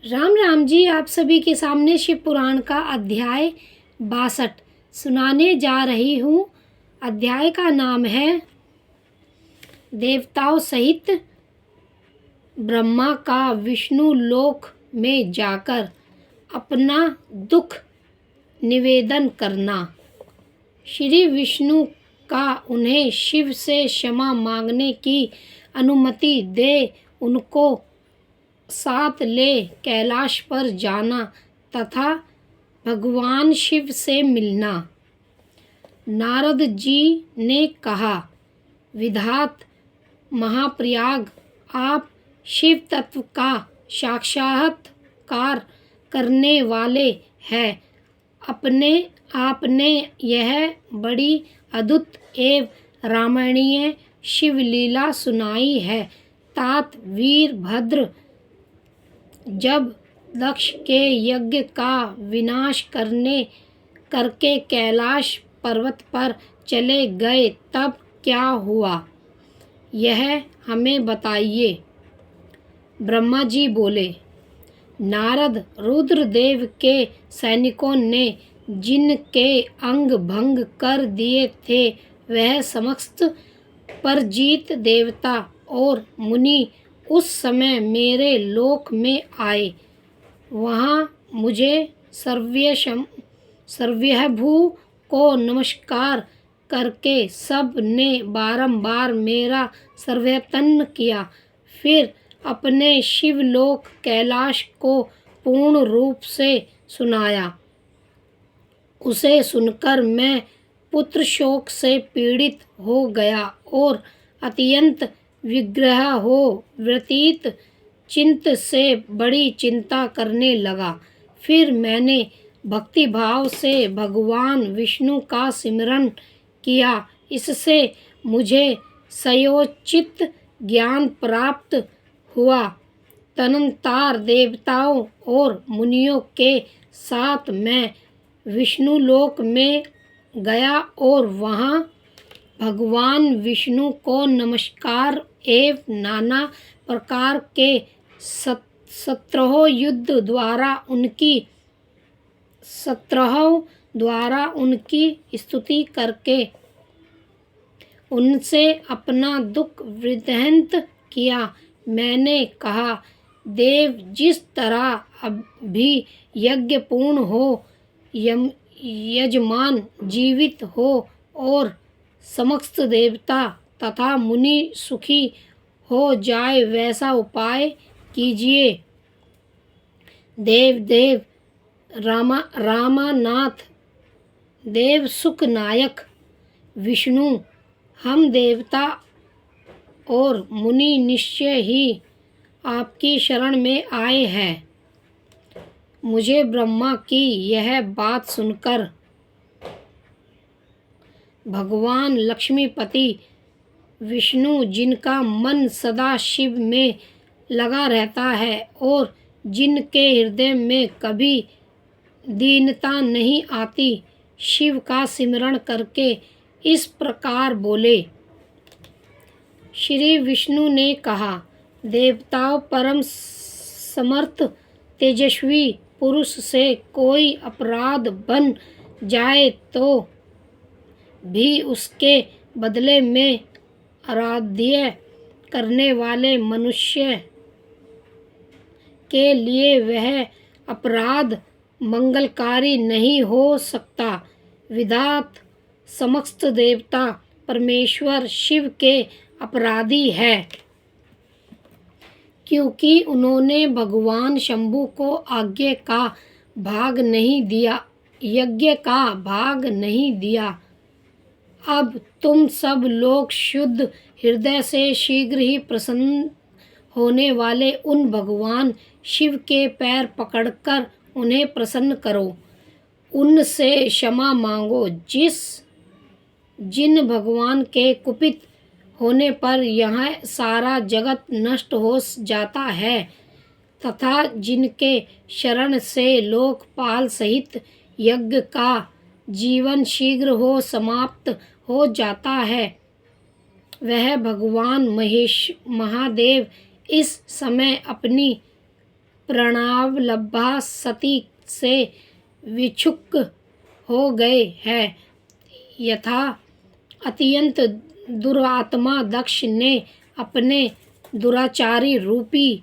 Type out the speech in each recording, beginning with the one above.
राम राम जी। आप सभी के सामने शिव पुराण का अध्याय 62 सुनाने जा रही हूँ। अध्याय का नाम है देवताओं सहित ब्रह्मा का विष्णु लोक में जाकर अपना दुख निवेदन करना। श्री विष्णु का उन्हें शिव से क्षमा मांगने की अनुमति दे उनको साथ ले कैलाश पर जाना तथा भगवान शिव से मिलना। नारद जी ने कहा, विधात महाप्रयाग, आप शिव तत्व का साक्षात्कार करने वाले हैं। अपने आपने यह बड़ी अद्भुत एवं रामणीय शिवलीला सुनाई है। तात वीरभद्र जब दक्ष के यज्ञ का विनाश करके कैलाश पर्वत पर चले गए तब क्या हुआ, यह हमें बताइए। ब्रह्मा जी बोले, नारद, रुद्रदेव के सैनिकों ने जिनके अंग भंग कर दिए थे वह समस्त परजीत देवता और मुनि उस समय मेरे लोक में आए। वहाँ मुझे सर्वभू को नमस्कार करके सब ने बारंबार मेरा सर्वयत्न किया। फिर अपने शिवलोक कैलाश को पूर्ण रूप से सुनाया। उसे सुनकर मैं पुत्र शोक से पीड़ित हो गया और अत्यंत विग्रह हो व्यतीत चिंत से बड़ी चिंता करने लगा। फिर मैंने भक्ति भाव से भगवान विष्णु का सिमरन किया। इससे मुझे सयोचित ज्ञान प्राप्त हुआ। तदनंतर देवताओं और मुनियों के साथ मैं विष्णु लोक में गया और वहाँ भगवान विष्णु को नमस्कार एवं नाना प्रकार के 17 युद्ध द्वारा उनकी स्तुति करके उनसे अपना दुख वृद्धांत किया। मैंने कहा, देव, जिस तरह अभी यज्ञ पूर्ण हो, यजमान जीवित हो और समस्त देवता तथा मुनि सुखी हो जाए वैसा उपाय कीजिए। देव रामानाथ, देव सुख नायक विष्णु, हम देवता और मुनि निश्चय ही आपकी शरण में आए हैं। मुझे ब्रह्मा की यह बात सुनकर भगवान लक्ष्मीपति विष्णु, जिनका मन सदा शिव में लगा रहता है और जिनके हृदय में कभी दीनता नहीं आती, शिव का सिमरण करके इस प्रकार बोले। श्री विष्णु ने कहा, देवताओं, परम समर्थ तेजस्वी पुरुष से कोई अपराध बन जाए तो भी उसके बदले में आराध्य करने वाले मनुष्य के लिए वह अपराध मंगलकारी नहीं हो सकता। विधात समस्त देवता परमेश्वर शिव के अपराधी है, क्योंकि उन्होंने भगवान शंभु को यज्ञ का भाग नहीं दिया। अब तुम सब लोग शुद्ध हृदय से शीघ्र ही प्रसन्न होने वाले उन भगवान शिव के पैर पकड़कर उन्हें प्रसन्न करो, उनसे क्षमा मांगो। जिन भगवान के कुपित होने पर यह सारा जगत नष्ट हो जाता है तथा जिनके शरण से लोकपाल सहित यज्ञ का जीवन शीघ्र हो समाप्त हो जाता है, वह भगवान महादेव इस समय अपनी प्रणवावलंबा सती से विक्षुब्ध हो गए हैं। यथा अत्यंत दुरात्मा दक्ष ने अपने दुराचारी रूपी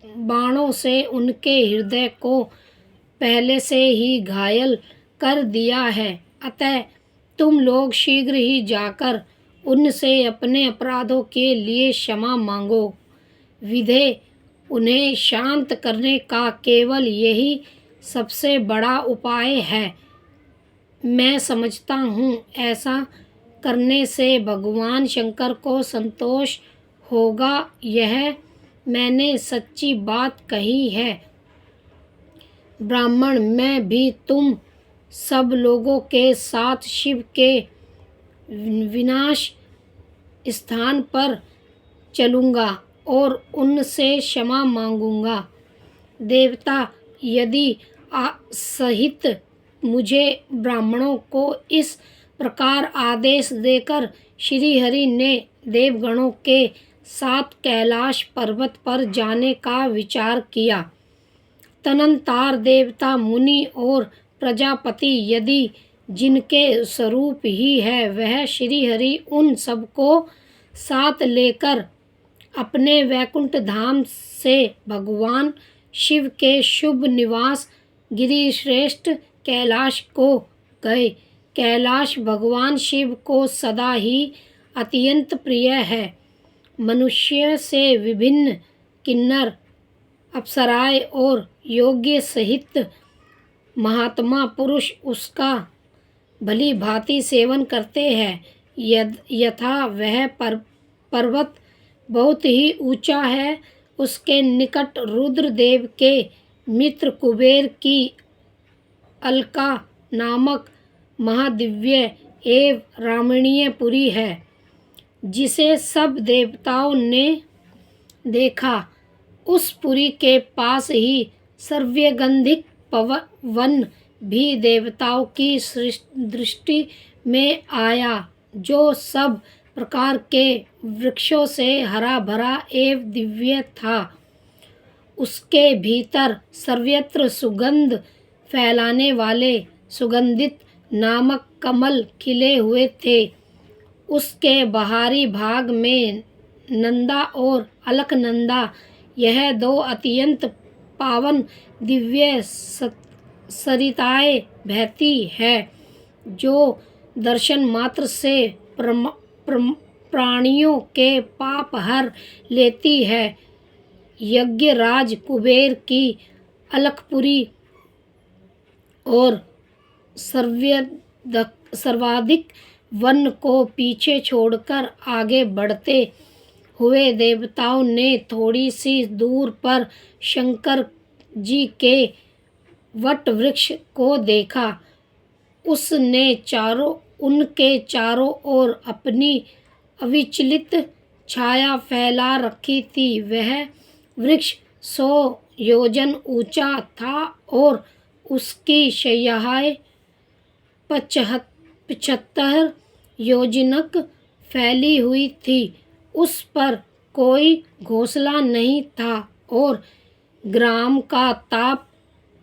बाणों से उनके हृदय को पहले से ही घायल कर दिया है, अतः तुम लोग शीघ्र ही जाकर उनसे अपने अपराधों के लिए क्षमा मांगो। विधे, उन्हें शांत करने का केवल यही सबसे बड़ा उपाय है। मैं समझता हूँ ऐसा करने से भगवान शंकर को संतोष होगा। यह मैंने सच्ची बात कही है। ब्राह्मण, मैं भी तुम सब लोगों के साथ शिव के विनाश स्थान पर चलूँगा और उनसे क्षमा मांगूंगा। देवता, यदि सहित मुझे ब्राह्मणों को इस प्रकार आदेश देकर श्रीहरि ने देवगणों के साथ कैलाश पर्वत पर जाने का विचार किया। तदनंतर देवता, मुनि और प्रजापति, यदि जिनके स्वरूप ही है वह श्रीहरि, उन सबको साथ लेकर अपने वैकुंठ धाम से भगवान शिव के शुभ निवास गिरिश्रेष्ठ कैलाश को गए। कैलाश भगवान शिव को सदा ही अत्यंत प्रिय है। मनुष्य से विभिन्न किन्नर, अप्सराएं और योग्य सहित महात्मा पुरुष उसका भली भांति सेवन करते हैं। यथा वह पर्वत बहुत ही ऊंचा है, उसके निकट रुद्रदेव के मित्र कुबेर की अलका नामक महादिव्य एवं रमणीय पुरी है, जिसे सब देवताओं ने देखा। उस पुरी के पास ही सर्वगंधिक वन भी देवताओं की दृष्टि में आया, जो सब प्रकार के वृक्षों से हरा भरा एवं दिव्य था। उसके भीतर सर्वत्र सुगंध फैलाने वाले सुगंधित नामक कमल खिले हुए थे। उसके बाहरी भाग में नंदा और अलकनंदा, यह दो अत्यंत पावन दिव्य सरिताएं बहती है, जो दर्शन मात्र से प्राणियों के पाप हर लेती है। यज्ञराज कुबेर की अलकपुरी और सर्वाधिक वन को पीछे छोड़कर आगे बढ़ते हुए देवताओं ने थोड़ी सी दूर पर शंकर जी के वट वृक्ष को देखा। उसने उनके चारों ओर अपनी अविचलित छाया फैला रखी थी। वह वृक्ष 100 योजन ऊंचा था और उसकी शाखाएं 75 योजनक फैली हुई थी। उस पर कोई घोंसला नहीं था और ग्राम का ताप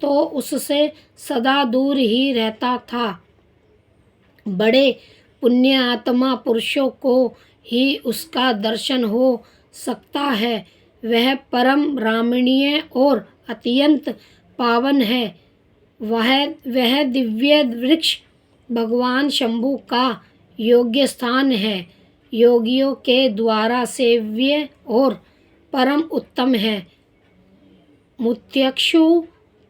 तो उससे सदा दूर ही रहता था। बड़े पुण्यात्मा पुरुषों को ही उसका दर्शन हो सकता है। वह परम रमणीय और अत्यंत पावन है। वह दिव्य वृक्ष भगवान शंभु का योग्य स्थान है, योगियों के द्वारा सेव्य और परम उत्तम है। मुत्यक्षु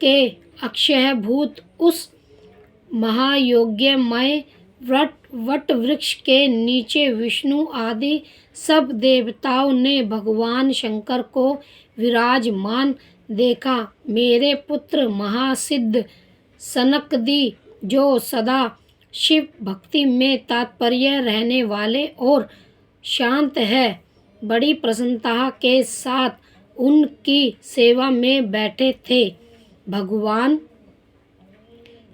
के अक्षयभूत उस महायोग्यमय वट वृक्ष के नीचे विष्णु आदि सब देवताओं ने भगवान शंकर को विराजमान देखा। मेरे पुत्र महासिद्ध सनकदी, जो सदा शिव भक्ति में तात्पर्य रहने वाले और शांत है, बड़ी प्रसन्नता के साथ उनकी सेवा में बैठे थे। भगवान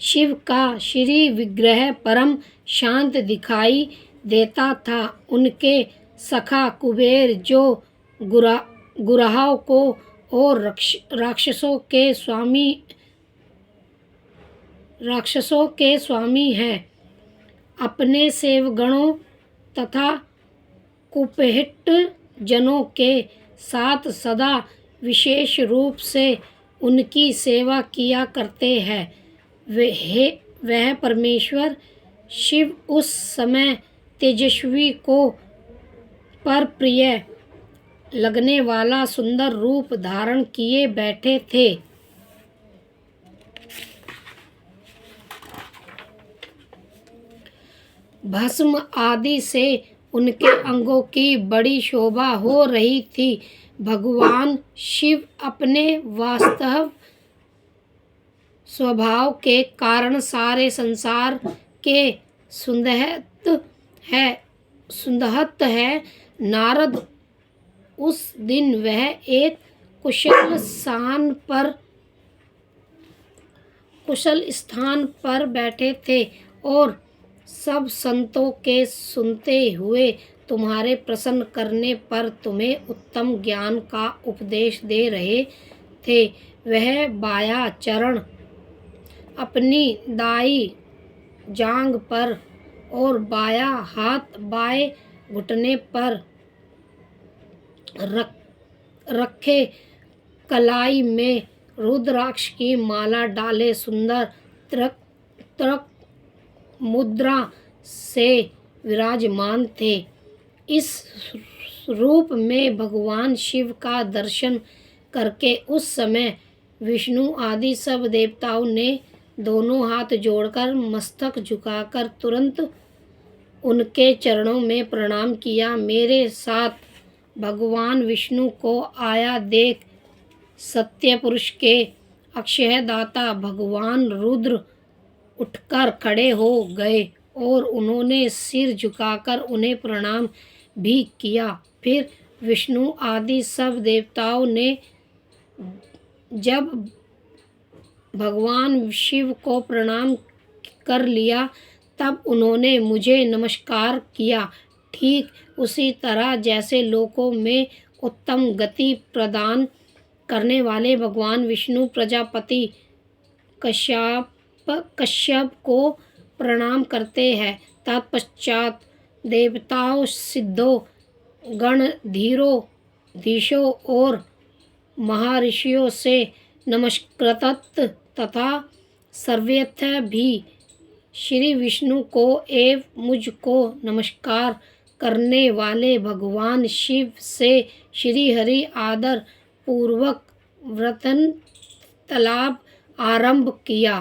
शिव का श्री विग्रह परम शांत दिखाई देता था। उनके सखा कुबेर, जो गुराहों को और राक्षसों के स्वामी हैं। अपने सेवगणों तथा कुपहित जनों के साथ सदा विशेष रूप से उनकी सेवा किया करते हैं। वह परमेश्वर शिव उस समय तेजस्वी को पर प्रिय लगने वाला सुंदर रूप धारण किए बैठे थे। भस्म आदि से उनके अंगों की बड़ी शोभा हो रही थी। भगवान शिव अपने वास्तव स्वभाव के कारण सारे संसार के सुंदहत है। नारद उस दिन वह एक कुशल स्थान पर बैठे थे और सब संतों के सुनते हुए तुम्हारे प्रसन्न करने पर तुम्हें उत्तम ज्ञान का उपदेश दे रहे थे। वह बायां चरण अपनी दाई जांघ पर और बायां हाथ बाएं घुटने पर रखे कलाई में रुद्राक्ष की माला डाले सुंदर तृक मुद्रा से विराजमान थे। इस रूप में भगवान शिव का दर्शन करके उस समय विष्णु आदि सब देवताओं ने दोनों हाथ जोड़कर मस्तक झुकाकर तुरंत उनके चरणों में प्रणाम किया। मेरे साथ भगवान विष्णु को आया देख सत्य पुरुष के अक्षय दाता भगवान रुद्र उठकर खड़े हो गए और उन्होंने सिर झुकाकर उन्हें प्रणाम भी किया। फिर विष्णु आदि सब देवताओं ने जब भगवान शिव को प्रणाम कर लिया तब उन्होंने मुझे नमस्कार किया। ठीक उसी तरह जैसे लोकों में उत्तम गति प्रदान करने वाले भगवान विष्णु प्रजापति कश्यप को प्रणाम करते हैं, तत्पश्चात देवताओं सिद्धों गणधीशों और महर्षियों से नमस्कृत तथा सर्वथा भी श्री विष्णु को एवं मुझको नमस्कार करने वाले भगवान शिव से श्री हरि आदर पूर्वक वार्तालाप आरंभ किया।